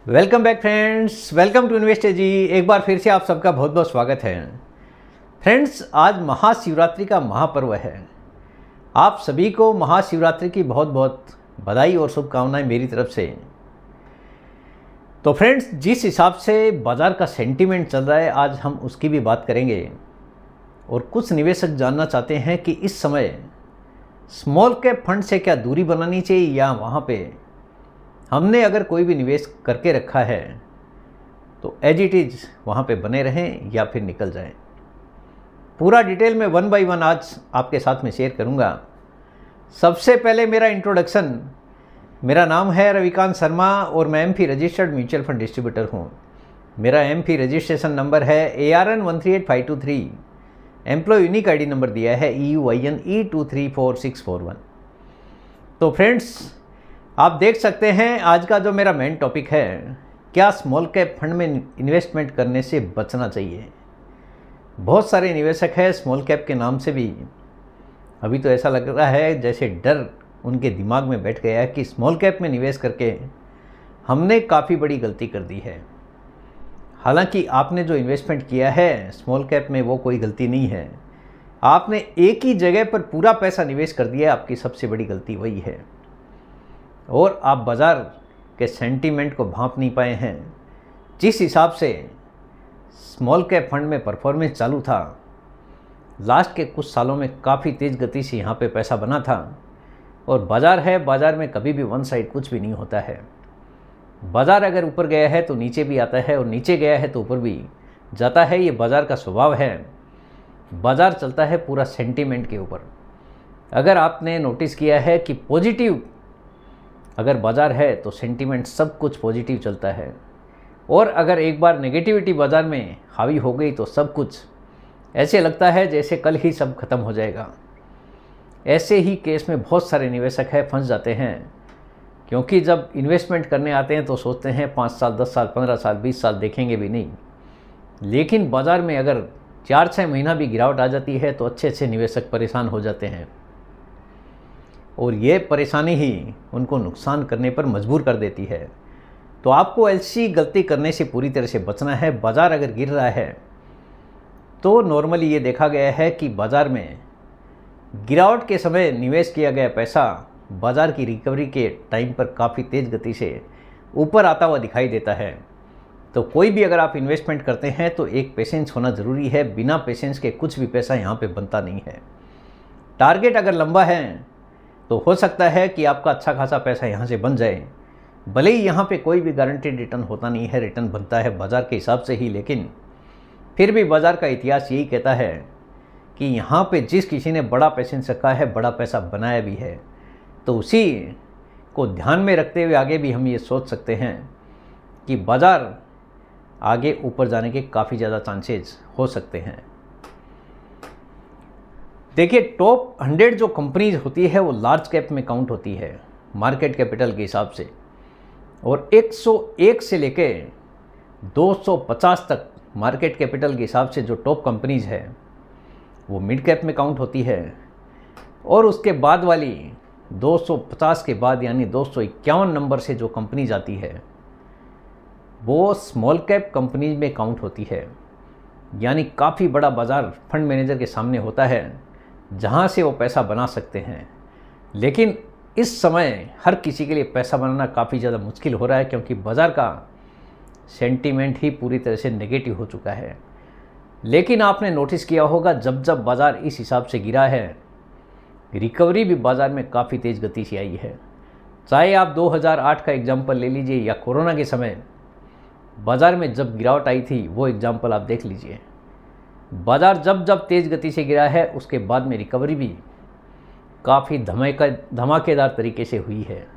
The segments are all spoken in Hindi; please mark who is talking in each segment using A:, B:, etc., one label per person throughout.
A: Welcome back friends, welcome to investor ji. एक बार फिर से आप सबका बहुत बहुत स्वागत है। फ्रेंड्स, आज महाशिवरात्रि का महापर्व है। आप सभी को महाशिवरात्रि की बहुत बहुत बधाई और शुभकामनाएं मेरी तरफ से। तो फ्रेंड्स, जिस हिसाब से बाज़ार का सेंटीमेंट चल रहा है, आज हम उसकी भी बात करेंगे। और कुछ निवेशक जानना चाहते हैं कि इस समय स्मॉल कैप फंड से क्या दूरी बनानी चाहिए, या वहाँ पे हमने अगर कोई भी निवेश करके रखा है तो एज इट इज़ वहाँ पे बने रहें या फिर निकल जाएं। पूरा डिटेल में वन बाय वन आज आपके साथ में शेयर करूँगा। सबसे पहले मेरा इंट्रोडक्शन। मेरा नाम है रविकांत शर्मा और मैं AMFI registered mutual fund distributor हूँ। मेरा एमपी रजिस्ट्रेशन नंबर है ARN 138523। Employee unique ID number दिया है EUIN E234641। तो फ्रेंड्स, आप देख सकते हैं आज का जो मेरा मेन टॉपिक है, क्या स्मॉल कैप फंड में इन्वेस्टमेंट करने से बचना चाहिए। बहुत सारे निवेशक हैं स्मॉल कैप के नाम से भी अभी तो ऐसा लग रहा है जैसे डर उनके दिमाग में बैठ गया है कि स्मॉल कैप में निवेश करके हमने काफ़ी बड़ी गलती कर दी है। हालांकि आपने जो इन्वेस्टमेंट किया है स्मॉल कैप में वो कोई गलती नहीं है। आपने एक ही जगह पर पूरा पैसा निवेश कर दिया, आपकी सबसे बड़ी गलती वही है। और आप बाज़ार के सेंटीमेंट को भांप नहीं पाए हैं। जिस हिसाब से स्मॉल कैप फंड में परफॉर्मेंस चालू था, लास्ट के कुछ सालों में काफ़ी तेज़ गति से यहाँ पे पैसा बना था। और बाज़ार है, बाज़ार में कभी भी वन साइड कुछ भी नहीं होता है। बाज़ार अगर ऊपर गया है तो नीचे भी आता है, और नीचे गया है तो ऊपर भी जाता है। ये बाज़ार का स्वभाव है। बाज़ार चलता है पूरा सेंटीमेंट के ऊपर। अगर आपने नोटिस किया है कि पॉजिटिव अगर बाज़ार है तो सेंटीमेंट सब कुछ पॉजिटिव चलता है, और अगर एक बार नेगेटिविटी बाज़ार में हावी हो गई तो सब कुछ ऐसे लगता है जैसे कल ही सब खत्म हो जाएगा। ऐसे ही केस में बहुत सारे निवेशक हैं फंस जाते हैं, क्योंकि जब इन्वेस्टमेंट करने आते हैं तो सोचते हैं 5 साल 10 साल 15 साल 20 साल देखेंगे भी नहीं। लेकिन बाज़ार में अगर 4-6 महीना भी गिरावट आ जाती है तो अच्छे अच्छे निवेशक परेशान हो जाते हैं, और ये परेशानी ही उनको नुकसान करने पर मजबूर कर देती है। तो आपको ऐसी गलती करने से पूरी तरह से बचना है। बाज़ार अगर गिर रहा है तो नॉर्मली ये देखा गया है कि बाज़ार में गिरावट के समय निवेश किया गया पैसा बाज़ार की रिकवरी के टाइम पर काफ़ी तेज़ गति से ऊपर आता हुआ दिखाई देता है। तो कोई भी अगर आप इन्वेस्टमेंट करते हैं तो एक पेशेंस होना ज़रूरी है। बिना पेशेंस के कुछ भी पैसा यहाँ पे बनता नहीं है। टारगेट अगर लंबा है तो हो सकता है कि आपका अच्छा खासा पैसा यहाँ से बन जाए। भले ही यहाँ पे कोई भी गारंटीड रिटर्न होता नहीं है, रिटर्न बनता है बाज़ार के हिसाब से ही, लेकिन फिर भी बाज़ार का इतिहास यही कहता है कि यहाँ पे जिस किसी ने बड़ा पेशेंस रखा है, बड़ा पैसा बनाया भी है। तो उसी को ध्यान में रखते हुए आगे भी हम ये सोच सकते हैं कि बाज़ार आगे ऊपर जाने के काफ़ी ज़्यादा चांसेस हो सकते हैं। देखिए, टॉप 100 जो कंपनीज होती है वो लार्ज कैप में काउंट होती है मार्केट कैपिटल के हिसाब से, और 101 से लेके 250 तक मार्केट कैपिटल के हिसाब से जो टॉप कंपनीज है वो मिड कैप में काउंट होती है। और उसके बाद वाली 250 के बाद यानी 251 नंबर से जो कंपनीज आती है वो स्मॉल कैप कंपनीज में काउंट होती है। यानी काफ़ी बड़ा बाज़ार फंड मैनेजर के सामने होता है जहाँ से वो पैसा बना सकते हैं। लेकिन इस समय हर किसी के लिए पैसा बनाना काफ़ी ज़्यादा मुश्किल हो रहा है, क्योंकि बाज़ार का सेंटीमेंट ही पूरी तरह से नेगेटिव हो चुका है। लेकिन आपने नोटिस किया होगा जब जब बाज़ार इस हिसाब से गिरा है, रिकवरी भी बाज़ार में काफ़ी तेज़ गति से आई है। चाहे आप 2008 का एग्जाम्पल ले लीजिए, या कोरोना के समय बाज़ार में जब गिरावट आई थी वो एग्जाम्पल आप देख लीजिए। बाज़ार जब जब तेज़ गति से गिरा है उसके बाद में रिकवरी भी काफ़ी धमाकेदार तरीके से हुई है।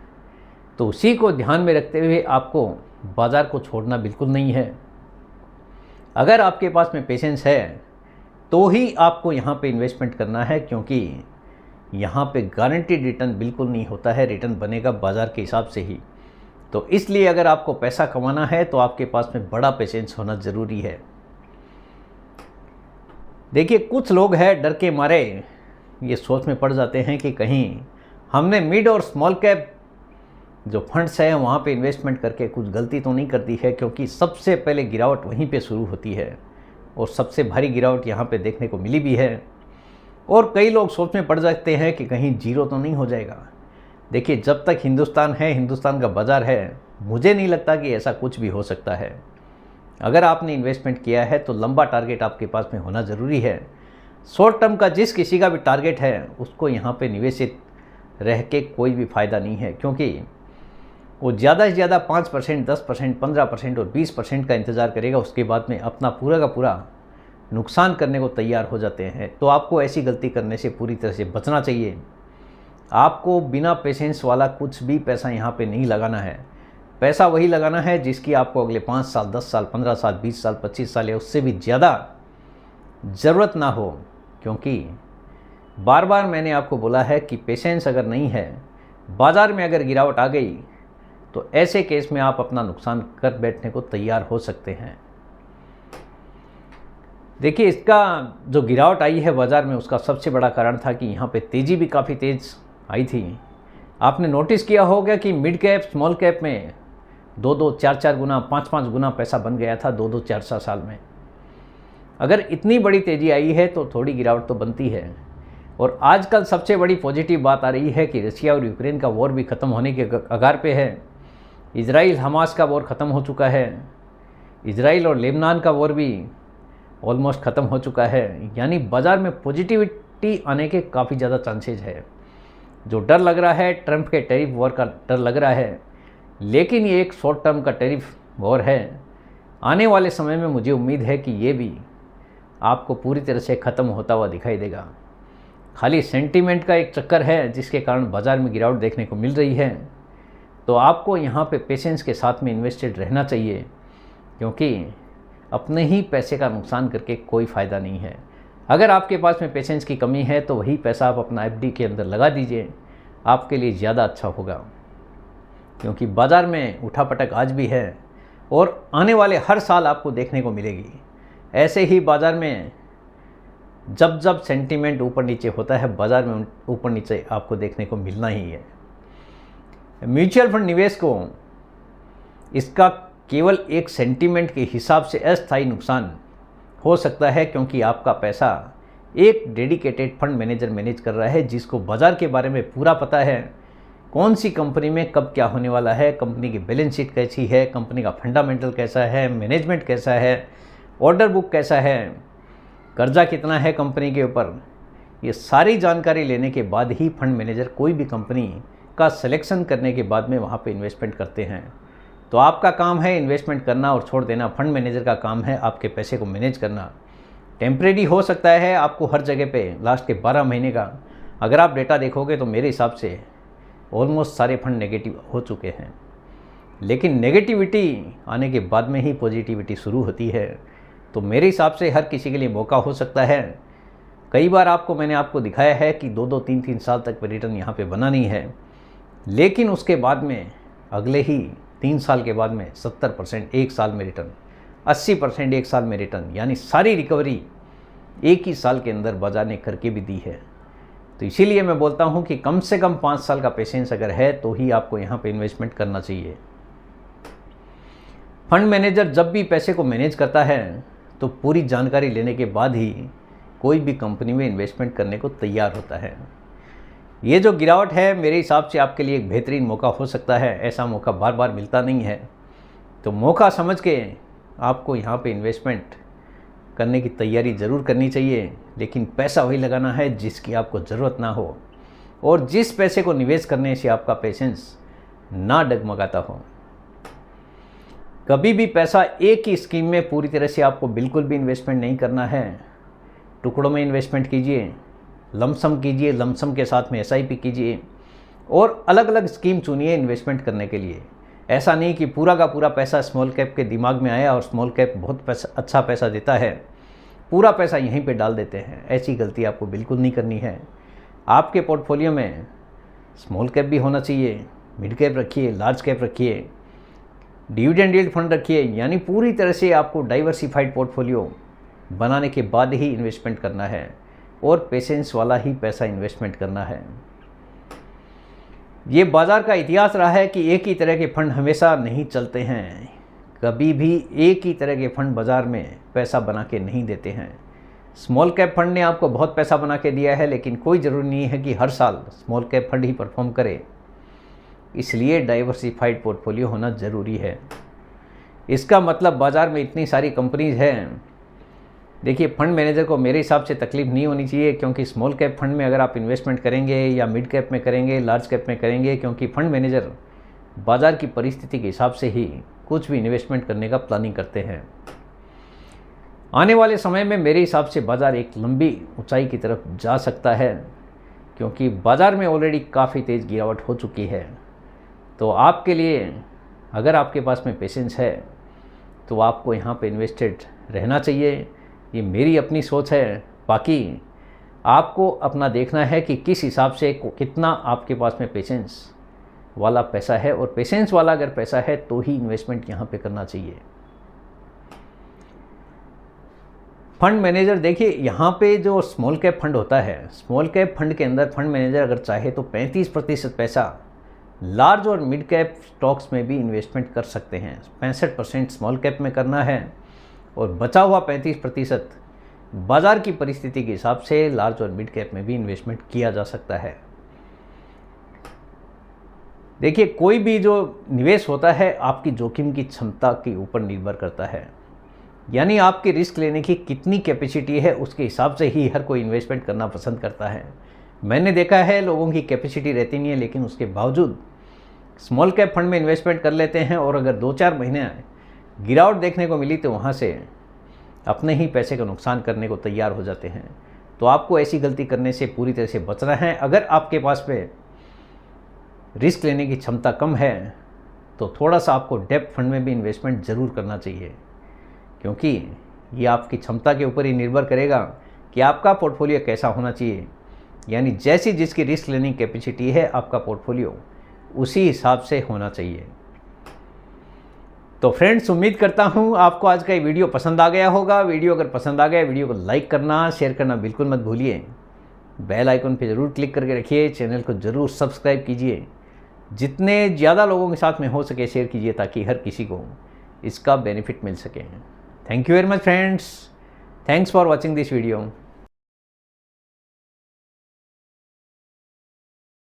A: तो उसी को ध्यान में रखते हुए आपको बाज़ार को छोड़ना बिल्कुल नहीं है। अगर आपके पास में पेशेंस है तो ही आपको यहाँ पे इन्वेस्टमेंट करना है, क्योंकि यहाँ पे गारंटीड रिटर्न बिल्कुल नहीं होता है। रिटर्न बनेगा बाज़ार के हिसाब से ही। तो इसलिए अगर आपको पैसा कमाना है तो आपके पास में बड़ा पेशेंस होना ज़रूरी है। देखिए, कुछ लोग हैं डर के मारे ये सोच में पड़ जाते हैं कि कहीं हमने मिड और स्मॉल कैप जो फंड्स हैं वहाँ पे इन्वेस्टमेंट करके कुछ गलती तो नहीं करती है, क्योंकि सबसे पहले गिरावट वहीं पे शुरू होती है और सबसे भारी गिरावट यहाँ पे देखने को मिली भी है। और कई लोग सोच में पड़ जाते हैं कि कहीं जीरो तो नहीं हो जाएगा। देखिए, जब तक हिंदुस्तान है, हिंदुस्तान का बाज़ार है, मुझे नहीं लगता कि ऐसा कुछ भी हो सकता है। अगर आपने इन्वेस्टमेंट किया है तो लंबा टारगेट आपके पास में होना ज़रूरी है। शॉर्ट टर्म का जिस किसी का भी टारगेट है उसको यहाँ पे निवेशित रह के कोई भी फ़ायदा नहीं है, क्योंकि वो ज़्यादा से ज़्यादा 5%, 10%, 15% और 20% का इंतज़ार करेगा, उसके बाद में अपना पूरा का पूरा नुकसान करने को तैयार हो जाते हैं। तो आपको ऐसी गलती करने से पूरी तरह से बचना चाहिए। आपको बिना पेशेंस वाला कुछ भी पैसा यहाँ पे नहीं लगाना है। पैसा वही लगाना है जिसकी आपको अगले 5 साल, 10 साल, 15 साल, 20 साल, 25 साल या उससे भी ज़्यादा ज़रूरत ना हो। क्योंकि बार बार मैंने आपको बोला है कि पेशेंस अगर नहीं है, बाज़ार में अगर गिरावट आ गई तो ऐसे केस में आप अपना नुकसान कर बैठने को तैयार हो सकते हैं। देखिए, इसका जो गिरावट आई है बाज़ार में, उसका सबसे बड़ा कारण था कि यहाँ पे तेज़ी भी काफ़ी तेज़ आई थी। आपने नोटिस किया होगा कि मिड कैप, स्मॉल कैप में 2-2, 4-4 गुना, 5-5 गुना पैसा बन गया था 2-2, 4-4 साल में। अगर इतनी बड़ी तेज़ी आई है तो थोड़ी गिरावट तो बनती है। और आजकल सबसे बड़ी पॉजिटिव बात आ रही है कि रशिया और यूक्रेन का वॉर भी ख़त्म होने के कगार पे है। इजराइल हमास का वॉर ख़त्म हो चुका है। इजराइल और लेबनान का वॉर भी ऑलमोस्ट ख़त्म हो चुका है। यानी बाज़ार में पॉजिटिविटी आने के काफ़ी ज़्यादा चांसेज है। जो डर लग रहा है, ट्रंप के टैरिफ वॉर का डर लग रहा है, लेकिन ये एक शॉर्ट टर्म का टैरिफ वॉर है। आने वाले समय में मुझे उम्मीद है कि ये भी आपको पूरी तरह से ख़त्म होता हुआ दिखाई देगा। खाली सेंटीमेंट का एक चक्कर है जिसके कारण बाज़ार में गिरावट देखने को मिल रही है। तो आपको यहाँ पे पेशेंस के साथ में इन्वेस्टेड रहना चाहिए, क्योंकि अपने ही पैसे का नुकसान करके कोई फ़ायदा नहीं है। अगर आपके पास में पेशेंस की कमी है तो वही पैसा आप अपना एफडी के अंदर लगा दीजिए, आपके लिए ज़्यादा अच्छा होगा। क्योंकि बाज़ार में उठापटक आज भी है और आने वाले हर साल आपको देखने को मिलेगी। ऐसे ही बाज़ार में जब जब सेंटीमेंट ऊपर नीचे होता है, बाज़ार में ऊपर नीचे आपको देखने को मिलना ही है। म्यूचुअल फंड निवेश को इसका केवल एक सेंटीमेंट के हिसाब से अस्थायी नुकसान हो सकता है, क्योंकि आपका पैसा एक डेडिकेटेड फंड मैनेजर मैनेज कर रहा है जिसको बाज़ार के बारे में पूरा पता है। कौन सी कंपनी में कब क्या होने वाला है, कंपनी की बैलेंस शीट कैसी है, कंपनी का फंडामेंटल कैसा है, मैनेजमेंट कैसा है, ऑर्डर बुक कैसा है, कर्जा कितना है कंपनी के ऊपर। ये सारी जानकारी लेने के बाद ही फंड मैनेजर कोई भी कंपनी का सिलेक्शन करने के बाद में वहाँ पे इन्वेस्टमेंट करते हैं। तो आपका काम है इन्वेस्टमेंट करना और छोड़ देना, फंड मैनेजर का काम है आपके पैसे को मैनेज करना। टेम्परेरी हो सकता है आपको हर जगह पे लास्ट के 12 महीने का अगर आप डेटा देखोगे तो मेरे हिसाब से ऑलमोस्ट सारे फंड नेगेटिव हो चुके हैं। लेकिन नेगेटिविटी आने के बाद में ही पॉजिटिविटी शुरू होती है। तो मेरे हिसाब से हर किसी के लिए मौका हो सकता है। कई बार मैंने आपको दिखाया है कि 2-2, 3-3 साल तक रिटर्न यहाँ पे बना नहीं है, लेकिन उसके बाद में अगले ही 3 साल के बाद में 70% एक साल में रिटर्न, 80% एक साल में रिटर्न, यानी सारी रिकवरी एक ही साल के अंदर बाजार ने करके भी दी है। तो इसीलिए मैं बोलता हूँ कि कम से कम 5 साल का पेशेंस अगर है तो ही आपको यहाँ पे इन्वेस्टमेंट करना चाहिए। फंड मैनेजर जब भी पैसे को मैनेज करता है तो पूरी जानकारी लेने के बाद ही कोई भी कंपनी में इन्वेस्टमेंट करने को तैयार होता है। ये जो गिरावट है मेरे हिसाब से आपके लिए एक बेहतरीन मौका हो सकता है। ऐसा मौका बार बार मिलता नहीं है, तो मौका समझ के आपको यहाँ पे इन्वेस्टमेंट करने की तैयारी ज़रूर करनी चाहिए। लेकिन पैसा वही लगाना है जिसकी आपको ज़रूरत ना हो और जिस पैसे को निवेश करने से आपका पेशेंस ना डगमगाता हो। कभी भी पैसा एक ही स्कीम में पूरी तरह से आपको बिल्कुल भी इन्वेस्टमेंट नहीं करना है। टुकड़ों में इन्वेस्टमेंट कीजिए, लमसम कीजिए, लमसम के साथ में SIP कीजिए और अलग अलग स्कीम चुनिए इन्वेस्टमेंट करने के लिए। ऐसा नहीं कि पूरा का पूरा पैसा स्मॉल कैप के दिमाग में आया और स्मॉल कैप बहुत अच्छा पैसा देता है, पूरा पैसा यहीं पे डाल देते हैं। ऐसी गलती आपको बिल्कुल नहीं करनी है। आपके पोर्टफोलियो में स्मॉल कैप भी होना चाहिए, मिड कैप रखिए, लार्ज कैप रखिए, डिविडेंड यील्ड फंड रखिए, यानी पूरी तरह से आपको डाइवर्सिफाइड पोर्टफोलियो बनाने के बाद ही इन्वेस्टमेंट करना है और पेशेंस वाला ही पैसा इन्वेस्टमेंट करना है। ये बाज़ार का इतिहास रहा है कि एक ही तरह के फंड हमेशा नहीं चलते हैं। कभी भी एक ही तरह के फंड बाज़ार में पैसा बना के नहीं देते हैं। स्मॉल कैप फंड ने आपको बहुत पैसा बना के दिया है, लेकिन कोई ज़रूरी नहीं है कि हर साल स्मॉल कैप फंड ही परफॉर्म करे। इसलिए डाइवर्सिफाइड पोर्टफोलियो होना ज़रूरी है। इसका मतलब बाज़ार में इतनी सारी कंपनीज हैं। देखिए, फंड मैनेजर को मेरे हिसाब से तकलीफ नहीं होनी चाहिए, क्योंकि स्मॉल कैप फंड में अगर आप इन्वेस्टमेंट करेंगे या मिड कैप में करेंगे, लार्ज कैप में करेंगे, क्योंकि फंड मैनेजर बाज़ार की परिस्थिति के हिसाब से ही कुछ भी इन्वेस्टमेंट करने का प्लानिंग करते हैं। आने वाले समय में मेरे हिसाब से बाज़ार एक लंबी ऊंचाई की तरफ जा सकता है, क्योंकि बाज़ार में ऑलरेडी काफ़ी तेज़ गिरावट हो चुकी है। तो आपके लिए, अगर आपके पास में पेशेंस है, तो आपको यहाँ पे इन्वेस्टेड रहना चाहिए। ये मेरी अपनी सोच है। बाकी आपको अपना देखना है कि किस हिसाब से कितना आपके पास में पेशेंस वाला पैसा है, और पेशेंस वाला अगर पैसा है तो ही इन्वेस्टमेंट यहाँ पे करना चाहिए। फंड मैनेजर, देखिए यहाँ पे जो स्मॉल कैप फंड होता है, स्मॉल कैप फंड के अंदर फंड मैनेजर अगर चाहे तो 35% पैसा लार्ज और मिड कैप स्टॉक्स में भी इन्वेस्टमेंट कर सकते हैं। 65% स्मॉल कैप में करना है और बचा हुआ 35% बाज़ार की परिस्थिति के हिसाब से लार्ज और मिड कैप में भी इन्वेस्टमेंट किया जा सकता है। देखिए, कोई भी जो निवेश होता है आपकी जोखिम की क्षमता के ऊपर निर्भर करता है, यानी आपकी रिस्क लेने की कितनी कैपेसिटी है उसके हिसाब से ही हर कोई इन्वेस्टमेंट करना पसंद करता है। मैंने देखा है लोगों की कैपेसिटी रहती नहीं है, लेकिन उसके बावजूद स्मॉल कैप फंड में इन्वेस्टमेंट कर लेते हैं, और अगर 2-4 महीने गिरावट देखने को मिली तो वहाँ से अपने ही पैसे का नुकसान करने को तैयार हो जाते हैं। तो आपको ऐसी गलती करने से पूरी तरह से बचना है। अगर आपके पास में रिस्क लेने की क्षमता कम है तो थोड़ा सा आपको डेब्ट फंड में भी इन्वेस्टमेंट ज़रूर करना चाहिए, क्योंकि ये आपकी क्षमता के ऊपर ही निर्भर करेगा कि आपका पोर्टफोलियो कैसा होना चाहिए। यानी जैसी जिसकी रिस्क लेने की कैपेसिटी है, आपका पोर्टफोलियो उसी हिसाब से होना चाहिए। तो फ्रेंड्स, उम्मीद करता हूँ आपको आज का ये वीडियो पसंद आ गया होगा। वीडियो अगर पसंद आ गया, वीडियो को लाइक करना, शेयर करना बिल्कुल मत भूलिए। बेल आइकन पे ज़रूर क्लिक करके रखिए। चैनल को ज़रूर सब्सक्राइब कीजिए। जितने ज़्यादा लोगों के साथ में हो सके शेयर कीजिए, ताकि हर किसी को इसका बेनिफिट मिल सके। Thank you very much friends. Thanks for watching this video.